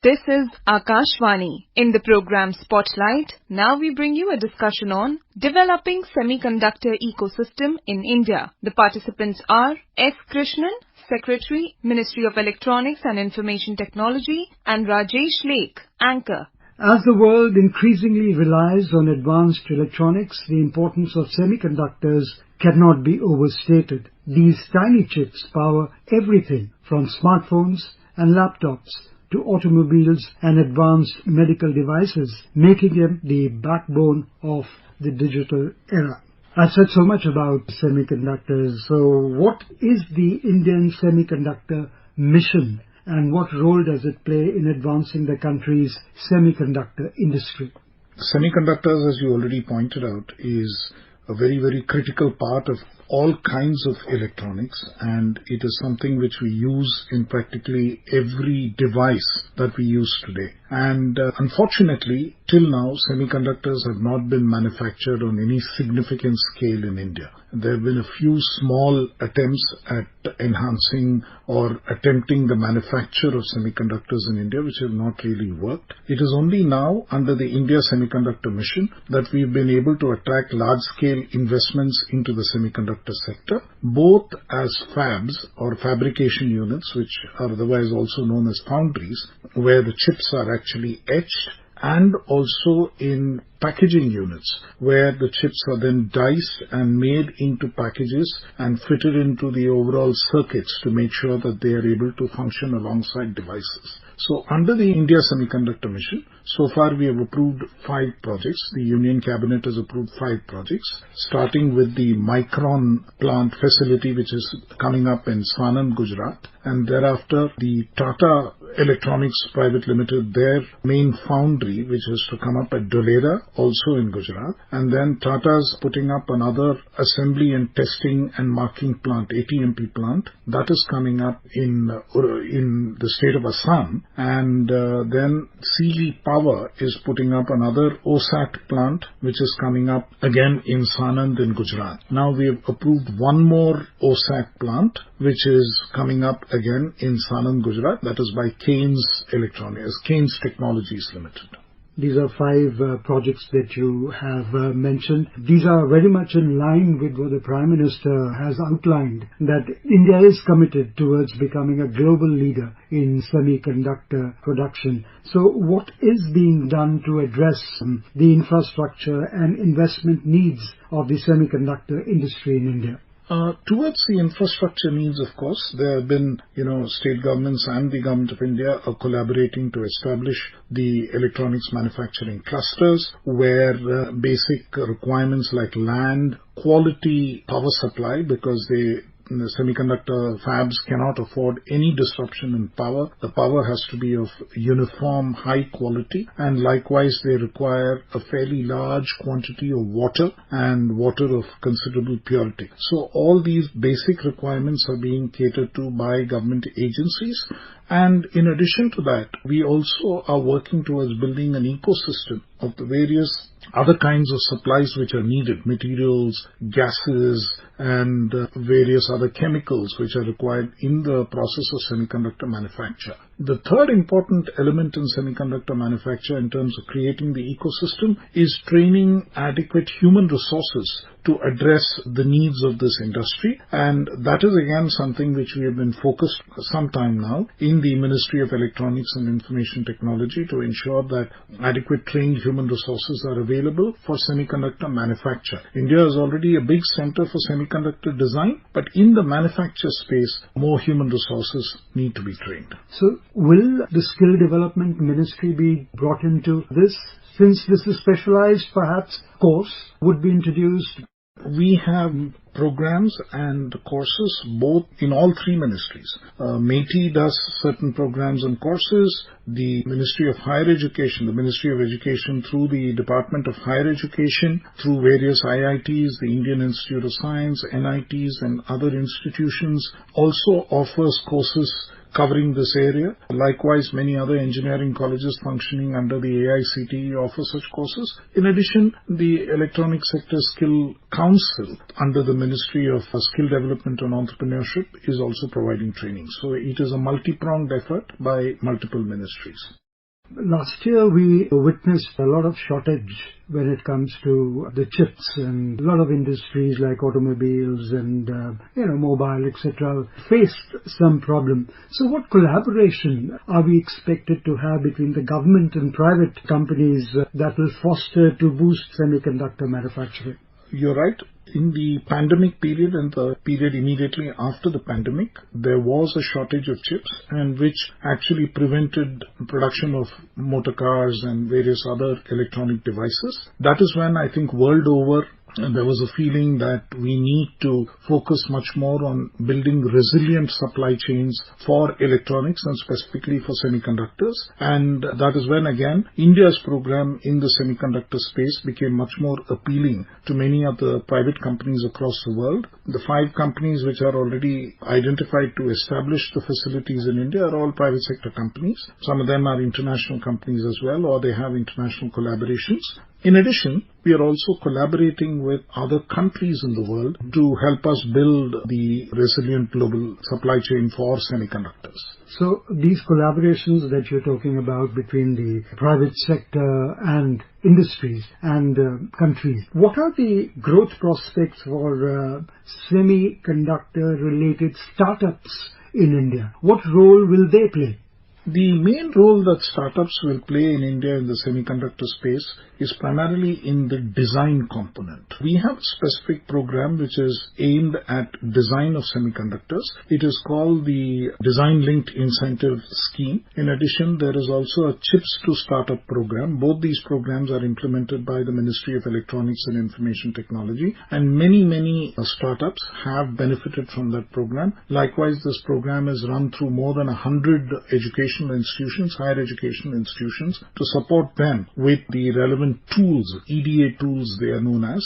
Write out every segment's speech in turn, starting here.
This is Akashvani. In the program Spotlight, now we bring you a discussion on developing semiconductor ecosystem in India. The participants are S. Krishnan, Secretary, Ministry of Electronics and Information Technology, and Rajesh Lake, Anchor. As the world increasingly relies on advanced electronics, the importance of semiconductors cannot be overstated. These tiny chips power everything from smartphones and laptops to automobiles and advanced medical devices, making them the backbone of the digital era. I've said so much about semiconductors, so what is the Indian semiconductor mission and what role does it play in advancing the country's semiconductor industry? Semiconductors, as you already pointed out, is a very, very critical part of all kinds of electronics, and it is something which we use in practically every device that we use today. And unfortunately, till now, semiconductors have not been manufactured on any significant scale in India. There have been a few small attempts at enhancing or attempting the manufacture of semiconductors in India, which have not really worked. It is only now, under the India Semiconductor Mission, that we've been able to attract large-scale investments into the semiconductor sector, both as fabs or fabrication units, which are otherwise also known as foundries, where the chips are actually etched, and also in packaging units, where the chips are then diced and made into packages and fitted into the overall circuits to make sure that they are able to function alongside devices. So under the India Semiconductor Mission, so far we have approved 5 projects. The Union Cabinet has approved 5 projects, starting with the Micron plant facility, which is coming up in Sanand, Gujarat, and thereafter the Tata Electronics Private Limited, their main foundry, which is to come up at Dholera, also in Gujarat, and then Tata's putting up another assembly and testing and marking plant, ATMP plant, that is coming up in the state of Assam, and then CG Power is putting up another OSAT plant, which is coming up again in Sanand in Gujarat. Now we have approved one more OSAT plant, which is coming up again in Sanand, Gujarat, that is by Keynes Technologies Limited. These are 5 projects that you have mentioned. These are very much in line with what the Prime Minister has outlined, that India is committed towards becoming a global leader in semiconductor production. So what is being done to address the infrastructure and investment needs of the semiconductor industry in India? Towards the infrastructure needs, of course, there have been, state governments and the Government of India are collaborating to establish the electronics manufacturing clusters, where basic requirements like land, quality power supply, because the semiconductor fabs cannot afford any disruption in power. The power has to be of uniform, high quality, and likewise they require a fairly large quantity of water and water of considerable purity. So all these basic requirements are being catered to by government agencies. And in addition to that, we also are working towards building an ecosystem of the various other kinds of supplies which are needed, materials, gases, and various other chemicals which are required in the process of semiconductor manufacture. The third important element in semiconductor manufacture in terms of creating the ecosystem is training adequate human resources to address the needs of this industry, and that is again something which we have been focused for some time now in the Ministry of Electronics and Information Technology to ensure that adequate trained human resources are available for semiconductor manufacture. India is already a big center for semiconductor design, but in the manufacture space, more human resources need to be trained. So will the Skill Development Ministry be brought into this? Since this is specialized, perhaps course would be introduced? We have programs and courses both in all 3 ministries. MeitY does certain programs and courses. The Ministry of Higher Education, the Ministry of Education through the Department of Higher Education, through various IITs, the Indian Institute of Science, NITs and other institutions also offers courses covering this area. Likewise, many other engineering colleges functioning under the AICTE offer such courses. In addition, the Electronic Sector Skill Council under the Ministry of Skill Development and Entrepreneurship is also providing training. So it is a multi-pronged effort by multiple ministries. Last year we witnessed a lot of shortage when it comes to the chips, and a lot of industries like automobiles and mobile, etc., faced some problem. So what collaboration are we expected to have between the government and private companies that will foster to boost semiconductor manufacturing? You're right. In the pandemic period and the period immediately after the pandemic, there was a shortage of chips, and which actually prevented production of motor cars and various other electronic devices. That is when I think world over there was a feeling that we need to focus much more on building resilient supply chains for electronics and specifically for semiconductors. And that is when again India's program in the semiconductor space became much more appealing to many of the private companies across the world. The 5 companies which are already identified to establish the facilities in India are all private sector companies. Some of them are international companies as well, or they have international collaborations. In addition, we are also collaborating with other countries in the world to help us build the resilient global supply chain for semiconductors. So these collaborations that you're talking about between the private sector and industries and countries, what are the growth prospects for semiconductor-related startups in India? What role will they play? The main role that startups will play in India in the semiconductor space is primarily in the design component. We have a specific program which is aimed at design of semiconductors. It is called the Design Linked Incentive Scheme. In addition, there is also a Chips to Startup program. Both these programs are implemented by the Ministry of Electronics and Information Technology, and many startups have benefited from that program. Likewise, this program is run through more than 100 educational institutions, higher educational institutions, to support them with the relevant tools, EDA tools they are known as,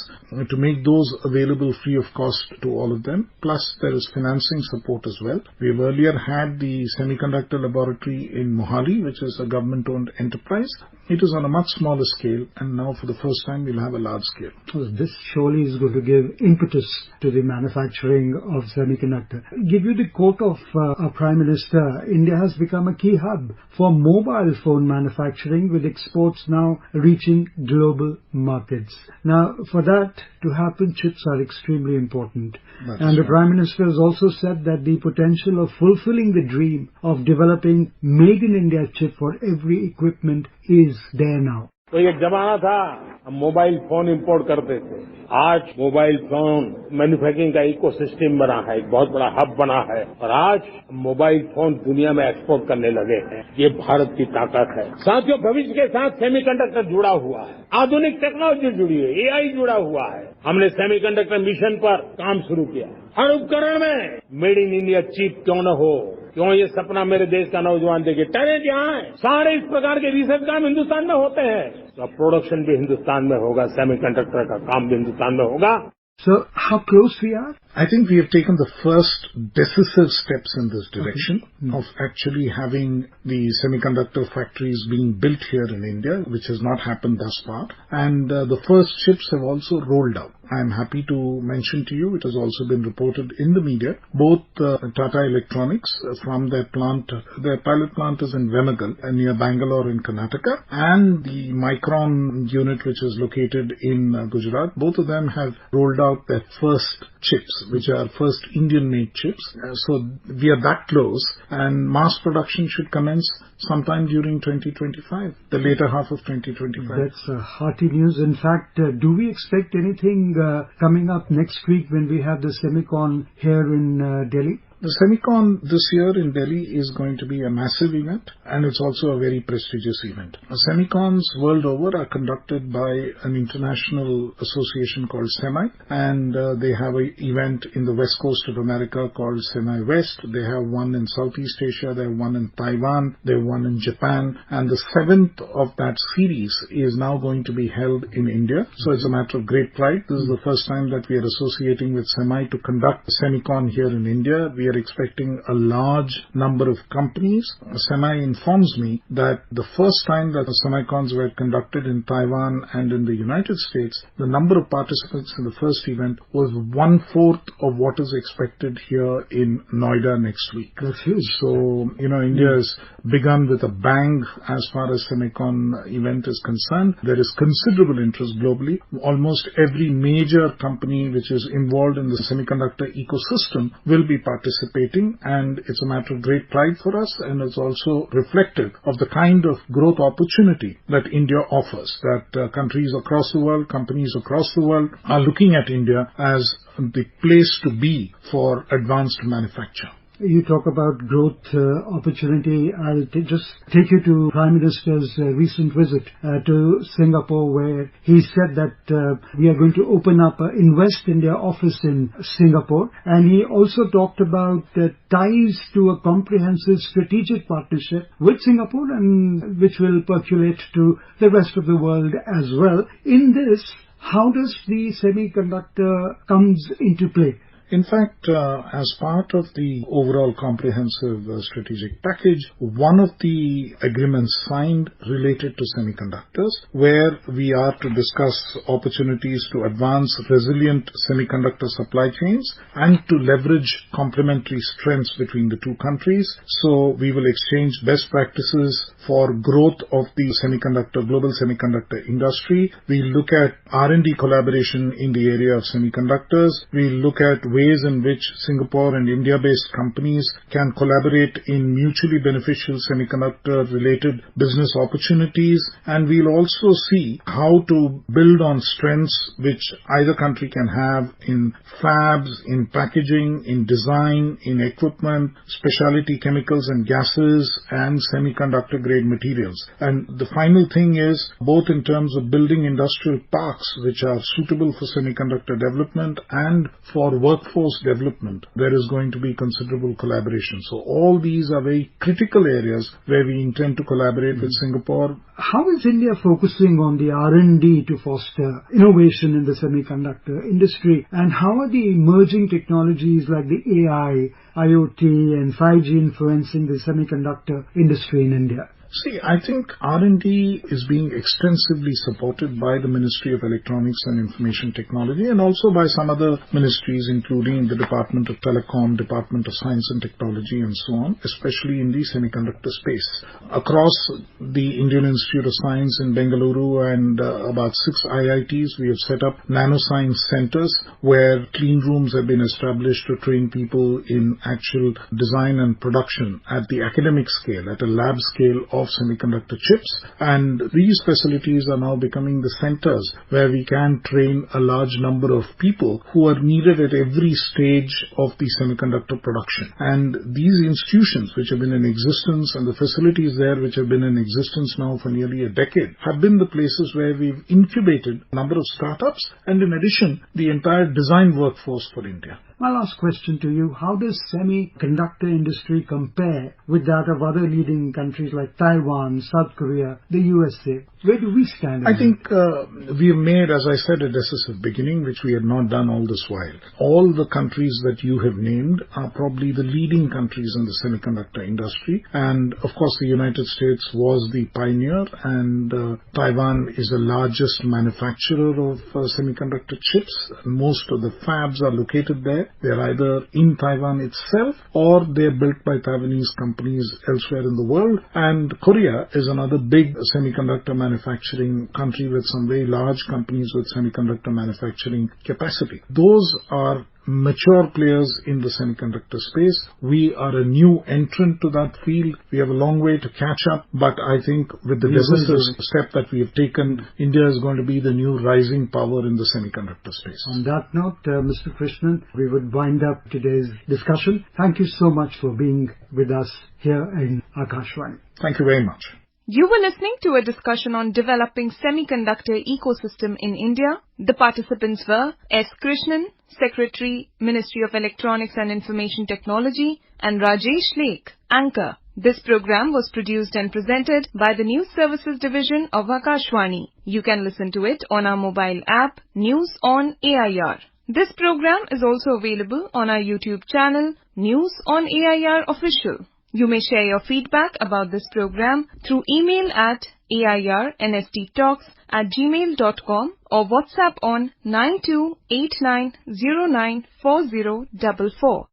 to make those available free of cost to all of them. Plus, there is financing support as well. We have earlier had the Semiconductor Laboratory in Mohali, which is a government-owned enterprise. It is on a much smaller scale, and now for the first time we'll have a large scale. So this surely is going to give impetus to the manufacturing of semiconductor. Give you the quote of our Prime Minister: India has become a key hub for mobile phone manufacturing, with exports now reaching global markets. Now, for that to happen, chips are extremely important. And the Prime Minister has also said that the potential of fulfilling the dream of developing made in India chip for every equipment is there now. तो एक जमाना था हम mobile phone import करते थे. आज mobile phone manufacturing का ecosystem बना है, एक बहुत बड़ा हब बना है, और आज मोबाइल फोन दुनिया में एक्सपोर्ट करने लगे हैं. ये भारत की ताकत है. साथियों, भविष्य के साथ सेमीकंडक्टर जुड़ा हुआ है, आधुनिक टेक्नोलॉजी जुड़ी है, एआई जुड़ा हुआ है. हमने सेमीकंडक्टर मिशन पर काम शुरू किया. हर उपकरण में मेड इन इंडिया चिप क्यों न हो, क्यों ये सपना मेरे देश का नौजवान देखे. टैलेंट यहाँ है. सारे इस प्रकार के रिसर्च काम हिंदुस्तान में होते हैं, तो प्रोडक्शन भी हिंदुस्तान में होगा, सेमीकंडक्टर का काम भी हिंदुस्तान में होगा. So, how close we are? I think we have taken the first decisive steps in this direction of actually having the semiconductor factories being built here in India, which has not happened thus far. And the first chips have also rolled out. I am happy to mention to you, it has also been reported in the media, both Tata Electronics from their plant, their pilot plant is in Venagal near Bangalore in Karnataka, and the Micron unit which is located in Gujarat. Both of them have rolled out their first chips, which are first Indian-made chips. So we are that close, and mass production should commence sometime during 2025, the later half of 2025. That's hearty news. In fact, do we expect anything coming up next week when we have the Semicon here in Delhi? The Semicon this year in Delhi is going to be a massive event, and it's also a very prestigious event. Semicons world over are conducted by an international association called SEMI, and they have an event in the west coast of America called SEMI West. They have one in Southeast Asia, they have one in Taiwan, they have one in Japan, and the 7th of that series is now going to be held in India. So it's a matter of great pride. This is the first time that we are associating with SEMI to conduct Semicon here in India. We are are expecting a large number of companies. Semi informs me that the first time that the semicons were conducted in Taiwan and in the United States, the number of participants in the first event was 1/4 of what is expected here in Noida next week. That's huge. So, India has begun with a bang as far as Semicon event is concerned. There is considerable interest globally. Almost every major company which is involved in the semiconductor ecosystem will be participating, and it's a matter of great pride for us, and it's also reflective of the kind of growth opportunity that India offers, that countries across the world, companies across the world are looking at India as the place to be for advanced manufacture. You talk about growth opportunity. I'll just take you to Prime Minister's recent visit to Singapore, where he said that we are going to open up an Invest India office in Singapore. And he also talked about ties to a comprehensive strategic partnership with Singapore, and which will percolate to the rest of the world as well. In this, how does the semiconductor comes into play? In fact, as part of the overall comprehensive strategic package, one of the agreements signed related to semiconductors, where we are to discuss opportunities to advance resilient semiconductor supply chains and to leverage complementary strengths between the two countries. So we will exchange best practices for growth of the global semiconductor industry. We look at R&D collaboration in the area of semiconductors. We look at ways in which Singapore and India-based companies can collaborate in mutually beneficial semiconductor-related business opportunities. And we'll also see how to build on strengths which either country can have in fabs, in packaging, in design, in equipment, specialty chemicals and gases, and semiconductor-grade materials. And the final thing is, both in terms of building industrial parks which are suitable for semiconductor development and for workforce development, there is going to be considerable collaboration. So all these are very critical areas where we intend to collaborate with Singapore. How is India focusing on the R&D to foster innovation in the semiconductor industry? And how are the emerging technologies like the AI, IoT and 5G influencing the semiconductor industry in India? See, I think R&D is being extensively supported by the Ministry of Electronics and Information Technology and also by some other ministries, including the Department of Telecom, Department of Science and Technology and so on, especially in the semiconductor space. Across the Indian Institute of Science in Bengaluru and about 6 IITs, we have set up nanoscience centers where clean rooms have been established to train people in actual design and production at the academic scale, at a lab scale of semiconductor chips, and these facilities are now becoming the centers where we can train a large number of people who are needed at every stage of the semiconductor production. And these institutions which have been in existence and the facilities there which have been in existence now for nearly a decade have been the places where we've incubated a number of startups and in addition the entire design workforce for India. My last question to you, how does semiconductor industry compare with that of other leading countries like Taiwan, South Korea, the USA? Where do we stand? I think we have made, as I said, a decisive beginning, which we had not done all this while. All the countries that you have named are probably the leading countries in the semiconductor industry. And, of course, the United States was the pioneer, and Taiwan is the largest manufacturer of semiconductor chips. Most of the fabs are located there. They're either in Taiwan itself or they're built by Taiwanese companies elsewhere in the world. And Korea is another big semiconductor manufacturing country with some very large companies with semiconductor manufacturing capacity. Those are mature players in the semiconductor space. We are a new entrant to that field. We have a long way to catch up, but I think with the decisive step that we have taken, India is going to be the new rising power in the semiconductor space. On that note, Mr. Krishnan, we would wind up today's discussion. Thank you so much for being with us here in Akashvani. Thank you very much. You were listening to a discussion on developing semiconductor ecosystem in India. The participants were S. Krishnan, Secretary, Ministry of Electronics and Information Technology, and Rajesh Lake, Anchor. This program was produced and presented by the News Services Division of Akashvani. You can listen to it on our mobile app, News on AIR. This program is also available on our YouTube channel, News on AIR Official. You may share your feedback about this program through email at airnsttalks@gmail.com or WhatsApp on 9289094044.